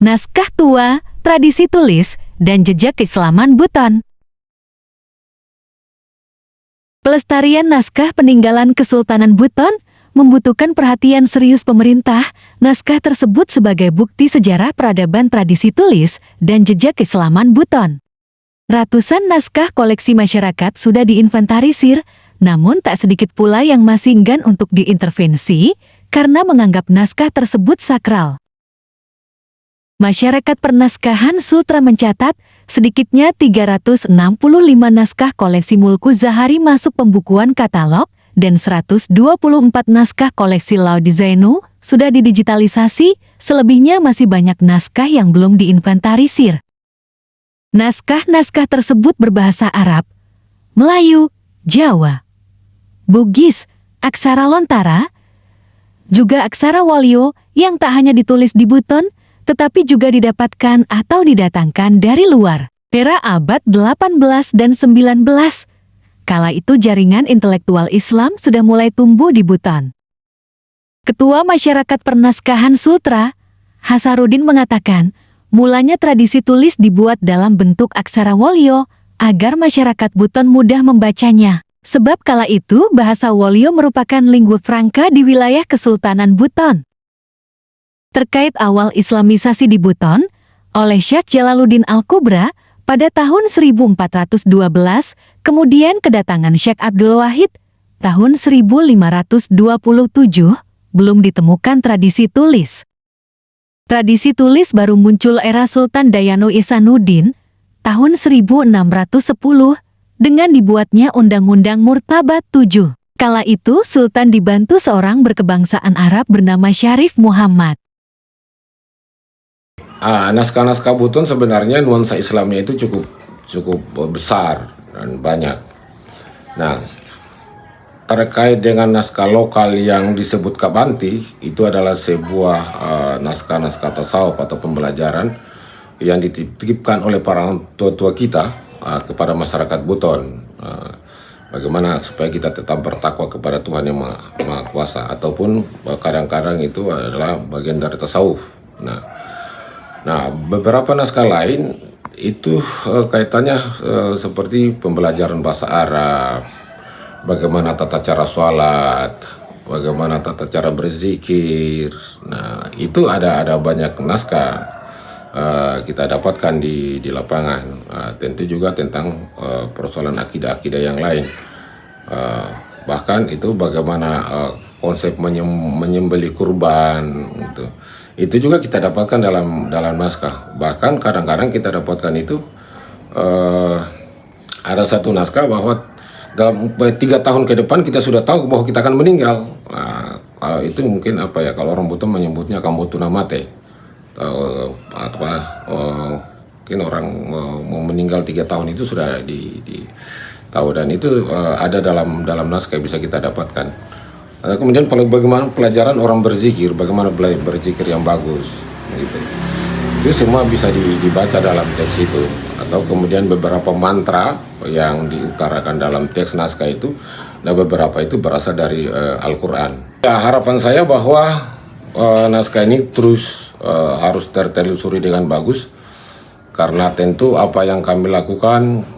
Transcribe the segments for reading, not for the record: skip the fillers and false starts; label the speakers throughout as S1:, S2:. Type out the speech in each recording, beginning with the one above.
S1: Naskah tua, tradisi tulis, dan jejak keislaman Buton. Pelestarian naskah peninggalan Kesultanan Buton membutuhkan perhatian serius pemerintah. Naskah tersebut sebagai bukti sejarah peradaban tradisi tulis dan jejak keislaman Buton. Ratusan naskah koleksi masyarakat sudah diinventarisir, namun tak sedikit pula yang masih enggan untuk diintervensi karena menganggap naskah tersebut sakral. Masyarakat Pernaskahan Sultra mencatat, sedikitnya 365 naskah koleksi Mulku Zahari masuk pembukuan katalog, dan 124 naskah koleksi Laude Zainu sudah didigitalisasi, selebihnya masih banyak naskah yang belum diinventarisir. Naskah-naskah tersebut berbahasa Arab, Melayu, Jawa, Bugis, aksara Lontara, juga aksara Wolyo yang tak hanya ditulis di Buton, tetapi juga didapatkan atau didatangkan dari luar. Era abad 18 dan 19. Kala itu jaringan intelektual Islam sudah mulai tumbuh di Buton. Ketua Masyarakat Pernaskahan Sultra, Hasaruddin mengatakan, mulanya tradisi tulis dibuat dalam bentuk aksara Wolyo agar masyarakat Buton mudah membacanya. Sebab kala itu bahasa Wolyo merupakan lingua franca di wilayah Kesultanan Buton. Terkait awal Islamisasi di Buton, oleh Syekh Jalaluddin Al-Kubra pada tahun 1412, kemudian kedatangan Syekh Abdul Wahid tahun 1527, belum ditemukan tradisi tulis. Tradisi tulis baru muncul era Sultan Dayano Ihsanuddin tahun 1610 dengan dibuatnya Undang-Undang Murtabat 7. Kala itu Sultan dibantu seorang berkebangsaan Arab bernama Syarif Muhammad.
S2: Naskah-naskah Buton sebenarnya nuansa Islamnya itu cukup besar dan banyak. Nah, terkait dengan naskah lokal yang disebut Kabanti, itu adalah sebuah naskah-naskah tasawuf atau pembelajaran yang dititipkan oleh para tua-tua kita kepada masyarakat Buton. Bagaimana supaya kita tetap bertakwa kepada Tuhan Yang Maha Kuasa, ataupun kadang-kadang itu adalah bagian dari tasawuf. Nah, beberapa naskah lain itu kaitannya seperti pembelajaran bahasa Arab, bagaimana tata cara sholat, bagaimana tata cara berzikir. Nah, itu ada banyak naskah kita dapatkan di lapangan. Tentu juga tentang persoalan akidah-akidah yang lain. Bahkan itu bagaimana konsep menyembelih kurban gitu. Itu juga kita dapatkan dalam naskah. Bahkan kadang-kadang kita dapatkan itu ada satu naskah bahwa dalam 3 tahun ke depan kita sudah tahu bahwa kita akan meninggal. Nah, kalau itu mungkin kalau orang Buton menyebutnya kambotu namate. Mungkin orang mau meninggal 3 tahun itu sudah tahu, dan itu ada dalam naskah yang bisa kita dapatkan. Kemudian bagaimana pelajaran orang berzikir, bagaimana berzikir yang bagus, gitu. Itu semua bisa dibaca dalam teks itu. Atau kemudian beberapa mantra yang diutarakan dalam teks naskah itu, dan beberapa itu berasal dari Al-Quran. Ya, harapan saya bahwa naskah ini terus harus tertelusuri dengan bagus, karena tentu apa yang kami lakukan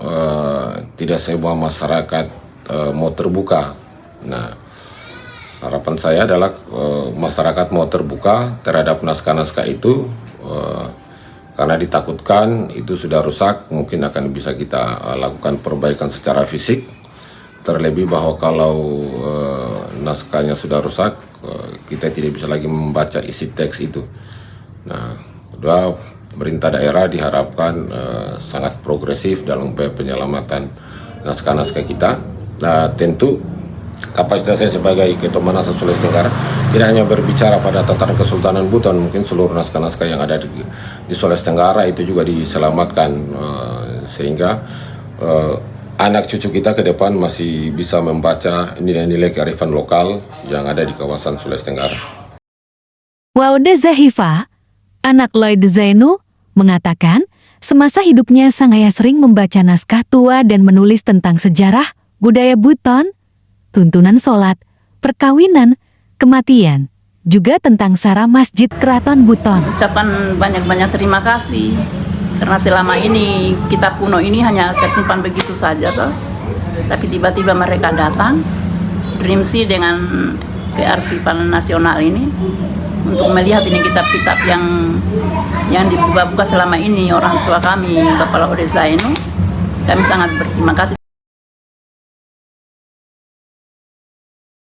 S2: tidak semua masyarakat mau terbuka. Nah, harapan saya adalah masyarakat mau terbuka terhadap naskah-naskah itu, karena ditakutkan itu sudah rusak, mungkin akan bisa kita lakukan perbaikan secara fisik. Terlebih bahwa kalau naskahnya sudah rusak, kita tidak bisa lagi membaca isi teks itu. Nah, kedua, pemerintah daerah diharapkan sangat progresif dalam penyelamatan naskah-naskah kita. Nah, tentu kapasitas saya sebagai Ketua Manasa Sulawesi Tenggara tidak hanya berbicara pada tataran Kesultanan Buton, mungkin seluruh naskah-naskah yang ada di Sulawesi Tenggara itu juga diselamatkan, sehingga anak cucu kita ke depan masih bisa membaca nilai-nilai kearifan lokal yang ada di kawasan Sulawesi Tenggara.
S1: Waude Zahifa, anak Laude Zainu, mengatakan semasa hidupnya sang ayah sering membaca naskah tua dan menulis tentang sejarah, budaya Buton, tuntunan sholat, perkawinan, kematian, juga tentang sejarah Masjid Keraton Buton.
S3: Ucapan banyak-banyak terima kasih karena selama ini kitab kuno ini hanya tersimpan begitu saja toh. Tapi tiba-tiba mereka datang Dreamsea dengan kearsipan nasional ini untuk melihat ini kitab-kitab yang dibuka-buka selama ini orang tua kami Bapak Laode Zaino. Kami sangat berterima kasih.